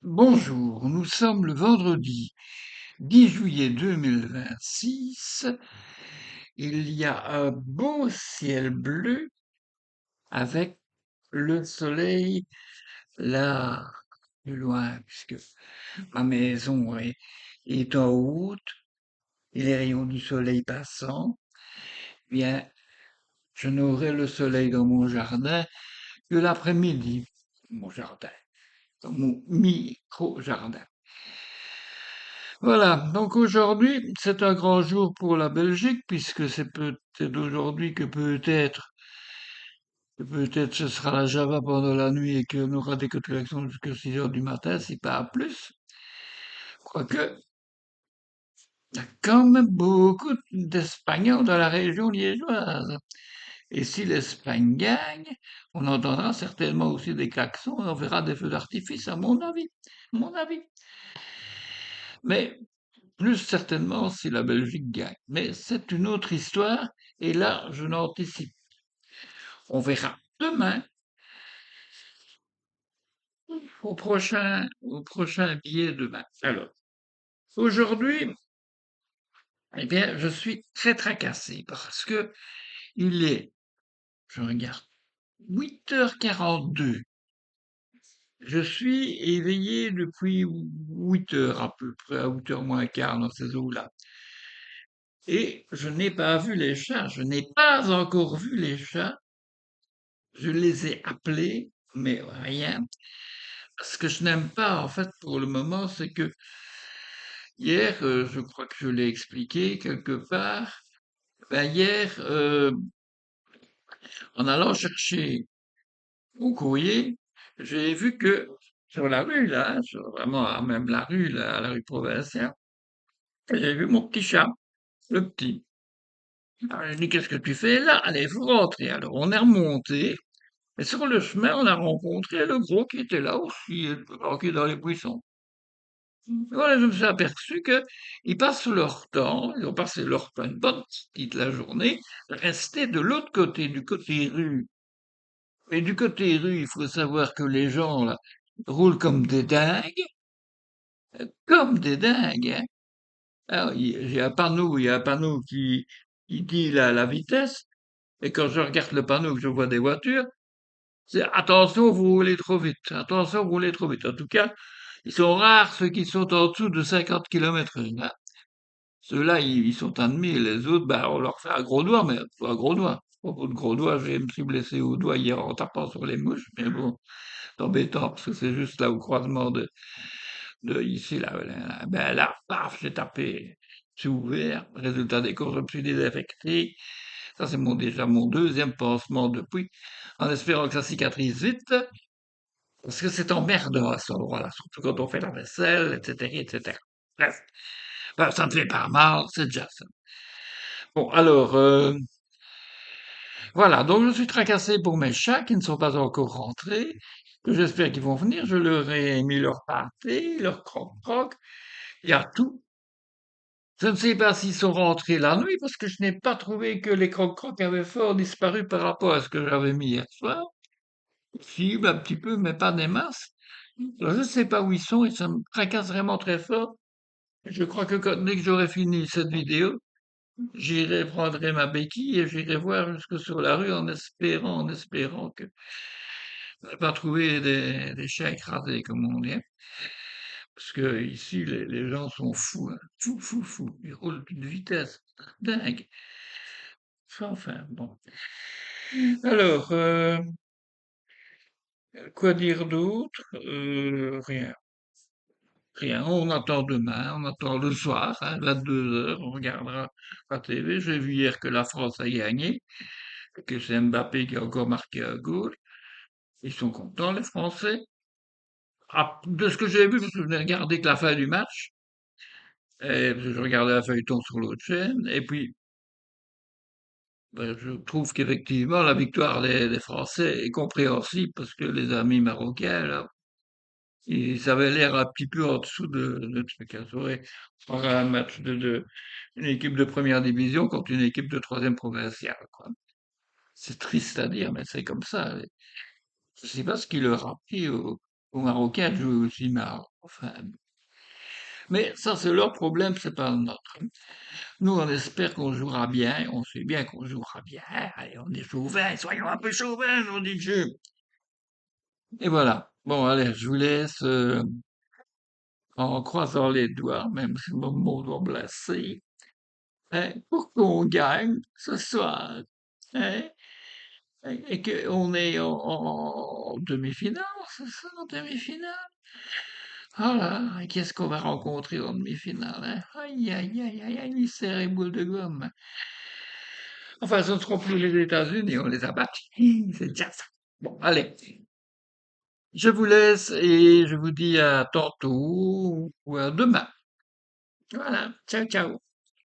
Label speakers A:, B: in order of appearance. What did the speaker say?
A: Bonjour, nous sommes le vendredi 10 juillet 2026. Il y a un beau ciel bleu avec le soleil là, plus loin, puisque ma maison est en haute et les rayons du soleil passant, bien, je n'aurai le soleil dans mon jardin que l'après-midi. Mon jardin, dans mon micro-jardin. Voilà, donc aujourd'hui, c'est un grand jour pour la Belgique, puisque c'est peut-être aujourd'hui que peut-être ce sera la Java pendant la nuit et qu'on aura des collections jusqu'à 6 heures du matin, si pas plus. Quoique, il y a quand même beaucoup d'Espagnols dans la région liégeoise. Et si l'Espagne gagne, on entendra certainement aussi des klaxons et on verra des feux d'artifice, à mon avis. Mon avis. Mais plus certainement si la Belgique gagne. Mais c'est une autre histoire, et là, je n'anticipe. On verra demain au prochain billet demain. Alors, aujourd'hui, eh bien, je suis très tracassé parce que il est, je regarde, 8h42. Je suis éveillé depuis 8 heures à peu près, à 8 heures moins quart dans ces eaux-là. Et je n'ai pas vu les chats, je n'ai pas encore vu les chats. Je les ai appelés, mais rien. Ce que je n'aime pas, en fait, pour le moment, c'est que hier, je crois que je l'ai expliqué quelque part, ben hier, en allant chercher mon courrier, j'ai vu que sur la rue, là, vraiment même la rue, là, la rue provinciale, j'ai vu mon petit chat, le petit. Alors, j'ai dit, qu'est-ce que tu fais là? Allez, faut rentrer. Alors, on est remonté, et sur le chemin, on a rencontré le gros qui était là aussi, qui est dans les buissons. Voilà, je me suis aperçu que ils passent leur temps, ils ont passé leur temps, une bonne partie de la journée, rester de l'autre côté, du côté rue. Et du côté rue, il faut savoir que les gens, là, roulent comme des dingues, hein. Alors, il y a un panneau qui dit la vitesse, et quand je regarde le panneau, que je vois des voitures, c'est attention, vous roulez trop vite, attention, vous roulez trop vite. En tout cas, ils sont rares ceux qui sont en dessous de 50 km/h. Ceux-là, ils sont admis, et les autres, bah, on leur fait un gros doigt, mais pas un gros doigt. À propos de gros doigt, je me suis blessé au doigt hier en tapant sur les mouches, mais bon, c'est embêtant, parce que c'est juste là au croisement de ici, là, ben là, paf, j'ai tapé, c'est ouvert, résultat des courses, je me suis désaffecté. Ça, c'est déjà mon deuxième pansement depuis, en espérant que ça cicatrise vite, parce que c'est emmerdant à cet endroit-là, surtout quand on fait la vaisselle, etc., etc. Bref, ben, ça ne fait pas mal, c'est déjà ça. Bon, alors, voilà, donc je suis tracassé pour mes chats qui ne sont pas encore rentrés, que j'espère qu'ils vont venir. Je leur ai mis leur pâté, leur croque-croque, il y a tout. Je ne sais pas s'ils sont rentrés la nuit parce que je n'ai pas trouvé que les croque-croques avaient fort disparu par rapport à ce que j'avais mis hier soir. Si, un petit peu, mais pas des masses. Alors, je ne sais pas où ils sont et ça me tracasse vraiment très fort. Je crois que dès que j'aurai fini cette vidéo, j'irai prendre ma béquille et j'irai voir jusque sur la rue en espérant que je n'ai pas trouvé des chiens écrasés, comme on dit, hein. Parce que ici, les gens sont fous, hein. Fous, fous, fous. Ils roulent d'une vitesse dingue. Enfin, bon. Alors, quoi dire d'autre? Rien. Rien. On attend demain, on attend le soir, hein, 22 heures, on regardera la TV. J'ai vu hier que la France a gagné, et que c'est Mbappé qui a encore marqué un goal. Ils sont contents, les Français. Ah, de ce que j'ai vu, parce que je n'ai regardé que la fin du match, parce que je regardais un feuilleton sur l'autre chaîne, et puis ben, je trouve qu'effectivement la victoire des Français est compréhensible parce que les amis marocains, là, ils avaient l'air un petit peu en dessous de trucs, hein. Pour un match une équipe de première division contre une équipe de troisième provinciale, quoi. C'est triste à dire, mais c'est comme ça. Je sais pas ce qui leur a pris aux Marocains de jouer aussi mal. Enfin, mais ça, c'est leur problème, c'est pas le nôtre. Nous, on espère qu'on jouera bien, on sait bien qu'on jouera bien. Allez, on est chauvin, soyons un peu chauvin, on dit Dieu. Et voilà. Bon, allez, je vous laisse en croisant les doigts, même si mon mot doit blesser, hein, pour qu'on gagne ce soir. Hein, et qu'on est en demi-finale, c'est ça, en demi-finale? Voilà, et qu'est-ce qu'on va rencontrer en demi-finale, hein? Aïe, aïe, aïe, aïe, aïe, mystère et boule de gomme. Enfin, ce ne seront plus les États-Unis, on les a battus. C'est déjà ça. Bon, allez, je vous laisse et je vous dis à tantôt ou à demain. Voilà, ciao, ciao.